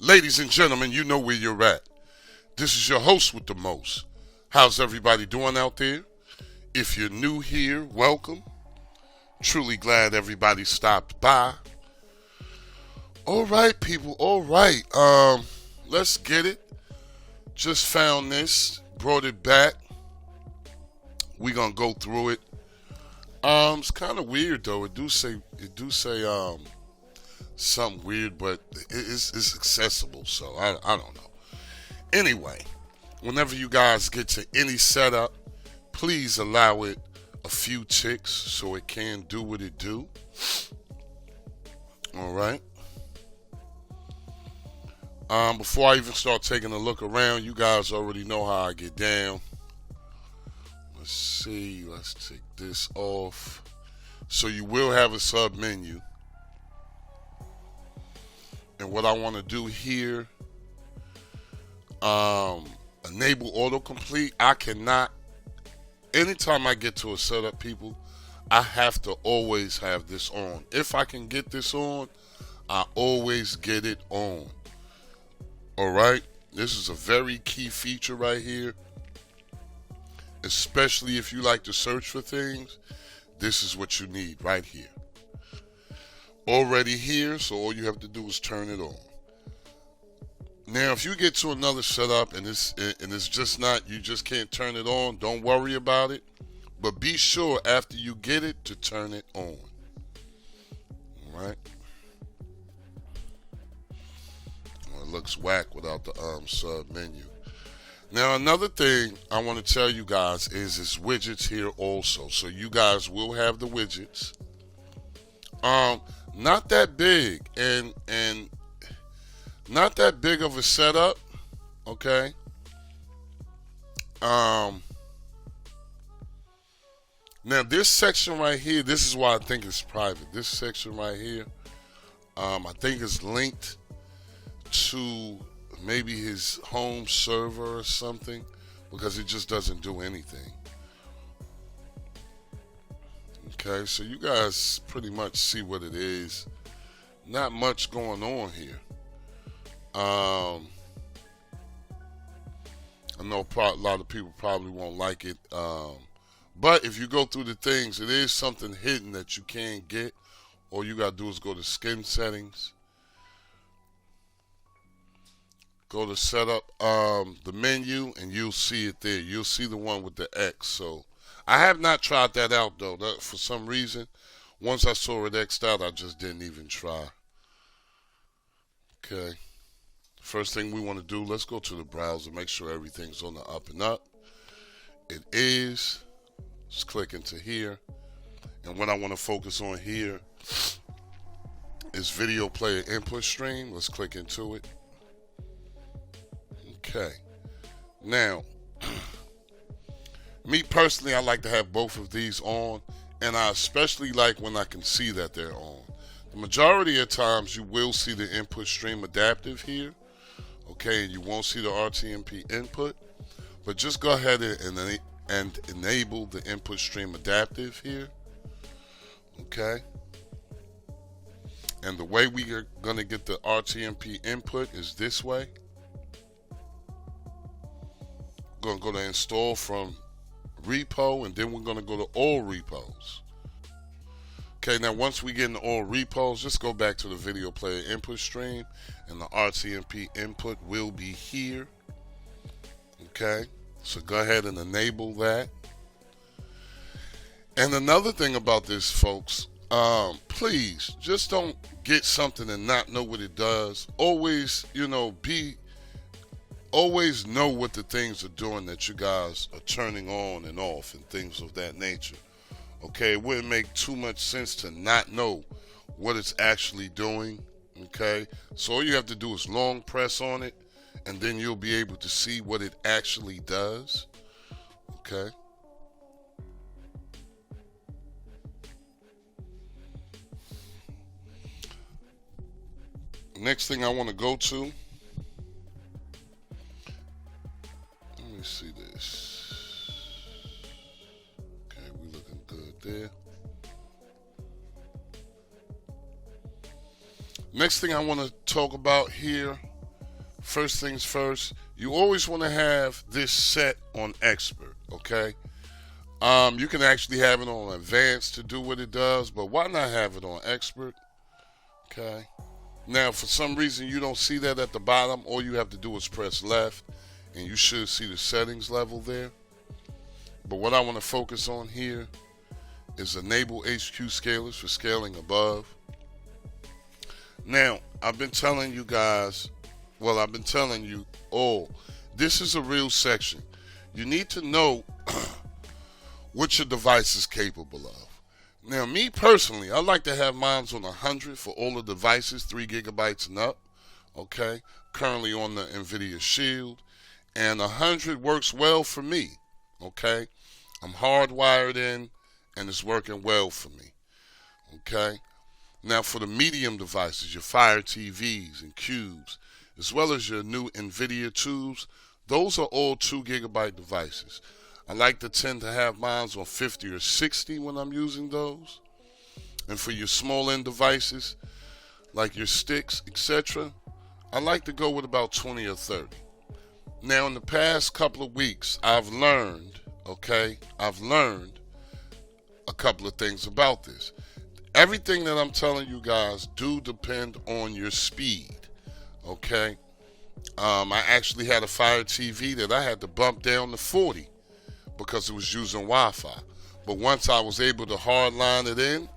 Ladies and gentlemen, you know where you're at. This is your host with the most. How's everybody doing out there? If you're new here, welcome. Truly glad everybody stopped by. All right, people. All right. Let's get it. Just found this, brought it back. We gonna go through it. It's kind of weird though. It do say something weird, but it's accessible. So I don't know. Anyway, whenever you guys get to any setup, please allow it a few ticks so it can do what it do. All right. Before I even start taking a look around, you guys already know how I get down. Let's see. Let's take this off. So you will have a sub menu. And what I want to do here, enable autocomplete. I cannot, anytime I get to a setup, people, I have to always have this on. If I can get this on, I always get it on. All right. This is a very key feature right here. Especially if you like to search for things, this is what you need right here. Already here, so all you have to do is turn it on. Now, if you get to another setup and it's just not, you just can't turn it on, don't worry about it. But be sure after you get it to turn it on. All right. Well, it looks whack without the sub menu. Now, another thing I want to tell you guys is widgets here also. So you guys will have the widgets. Not that big and not that big of a setup. Okay. Now this section right here, this is why I think it's private. This section right here, I think is linked to maybe his home server or something, because it just doesn't do anything. Okay, so you guys pretty much see what it is. Not much going on here. I know a lot of people probably won't like it, but if you go through the things, it is something hidden that you can get. All you gotta do is go to skin settings, go to setup, the menu, and you'll see it there. You'll see the one with the X. So I have not tried that out though. For some reason, once I saw it X'd out, I just didn't even try. Okay. First thing we want to do, let's go to the browser, make sure everything's on the up and up. It is. Let's click into here. And what I want to focus on here is video player input stream. Let's click into it. Okay. Now, me personally, I like to have both of these on, and I especially like when I can see that they're on. The majority of times you will see the input stream adaptive here, okay, and you won't see the RTMP input, but just go ahead and enable the input stream adaptive here, okay. And the way we are going to get the RTMP input is this way. We're going to go to install from repo, and then we're going to go to all repos. Okay, now once we get in all repos, just go back to the video player input stream, and the RTMP input will be here. Okay, so go ahead and enable that. And another thing about this, folks, please just don't get something and not know what it does. Always, always know what the things are doing that you guys are turning on and off and things of that nature. Okay, it wouldn't make too much sense to not know what it's actually doing. Okay, so all you have to do is long press on it, and then you'll be able to see what it actually does. Okay. Next thing I want to go to, let me see this. Okay, we looking good there. Next thing I want to talk about here first things first, you always want to have this set on expert, okay? You can actually have it on advanced to do what it does, but why not have it on expert, okay? Now, for some reason, you don't see that at the bottom. All you have to do is press left, and you should see the settings level there. But what I want to focus on here is enable HQ scalers for scaling above. Now, I've been telling you guys, I've been telling you all, this is a real section. You need to know what your device is capable of. Now, me personally, I like to have mine on 100 for all the devices, 3 gigabytes and up, okay? Currently on the NVIDIA Shield, and 100 works well for me, okay? I'm hardwired in, and it's working well for me, okay? Now, for the medium devices, your Fire TVs and Cubes, as well as your new NVIDIA tubes, those are all 2 gigabyte devices. I like to tend to have mine on 50 or 60 when I'm using those. And for your small end devices, like your sticks, etc., I like to go with about 20 or 30. Now, in the past couple of weeks, I've learned a couple of things about this. Everything that I'm telling you guys do depend on your speed, okay? I actually had a Fire TV that I had to bump down to 40 because it was using Wi-Fi. But once I was able to hardline it in,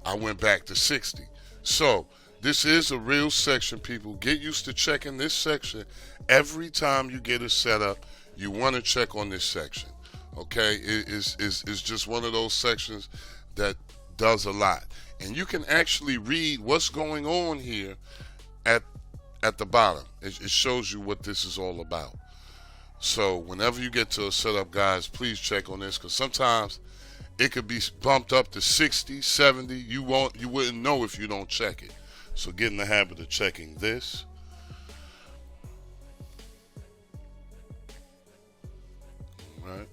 I went back to 60. So this is a real section, people. Get used to checking this section. Every time you get it set up, you want to check on this section, okay? It's just one of those sections that does a lot. And you can actually read what's going on here at the bottom. It shows you what this is all about. So whenever you get to a setup, guys, please check on this, because sometimes it could be bumped up to 60, 70. You wouldn't know if you don't check it. So get in the habit of checking this. All right.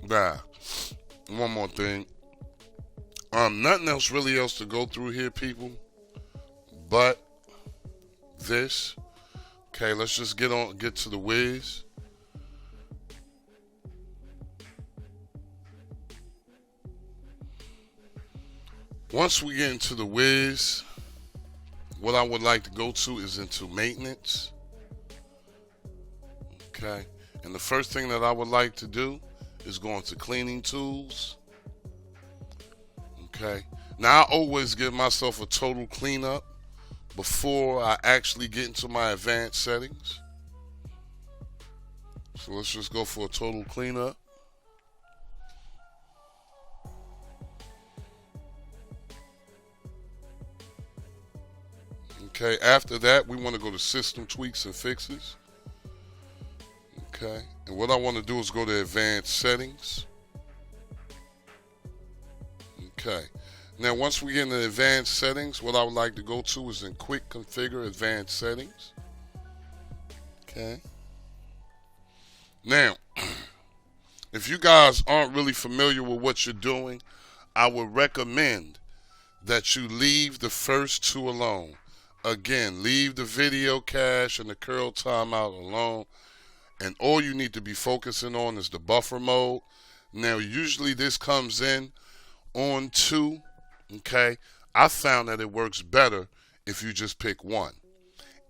Now, one more thing. Nothing else really else to go through here, people, but this. Okay, let's just get to the whiz. Once we get into the whiz, what I would like to go to is into maintenance. Okay, and the first thing that I would like to do is go into cleaning tools. Okay, now I always give myself a total cleanup before I actually get into my advanced settings. So let's just go for a total cleanup. Okay, after that, we want to go to System Tweaks and Fixes. Okay, and what I want to do is go to Advanced Settings. Okay, now once we get into Advanced Settings, what I would like to go to is in Quick Configure Advanced Settings. Okay. Now, if you guys aren't really familiar with what you're doing, I would recommend that you leave the first two alone. Again, leave the video cache and the curl timeout alone, and all you need to be focusing on is the buffer mode. Now, usually this comes in on 2, okay? I found that it works better if you just pick 1.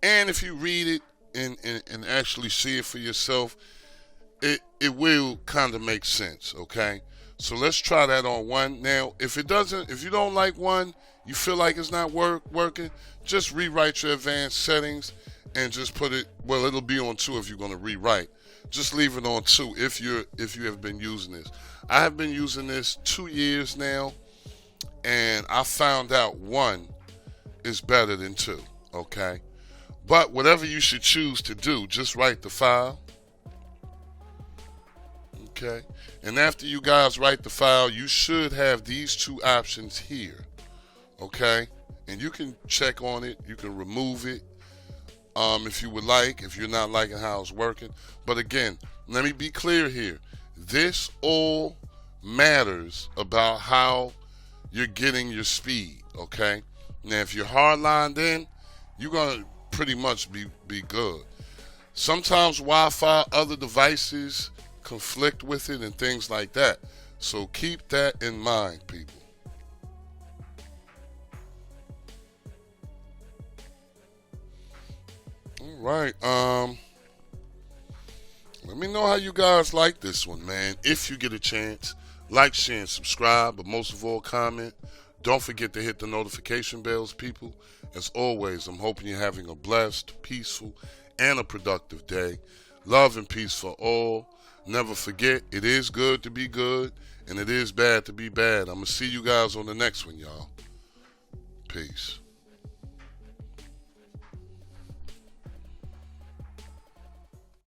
And if you read it and actually see it for yourself, it will kind of make sense, okay? So let's try that on 1. Now, if you don't like 1, you feel like it's not working, just rewrite your advanced settings and just put it, well, it'll be on 2 if you're going to rewrite. Just leave it on 2 if you have been using this. I have been using this 2 years now, and I found out 1 is better than 2, okay? But whatever you should choose to do, just write the file, okay? And after you guys write the file, you should have these 2 options here, okay? And you can check on it, you can remove it, if you would like, if you're not liking how it's working. But again, let me be clear here. This all matters about how you're getting your speed, okay? Now, if you're hardlined in, you're going to pretty much be good. Sometimes Wi-Fi, other devices conflict with it and things like that. So keep that in mind, people. All right. Let me know how you guys like this one, man. If you get a chance, like, share, and subscribe, but most of all, comment. Don't forget to hit the notification bells, people. As always, I'm hoping you're having a blessed, peaceful, and a productive day. Love and peace for all. Never forget, it is good to be good, and it is bad to be bad. I'm going to see you guys on the next one, y'all. Peace.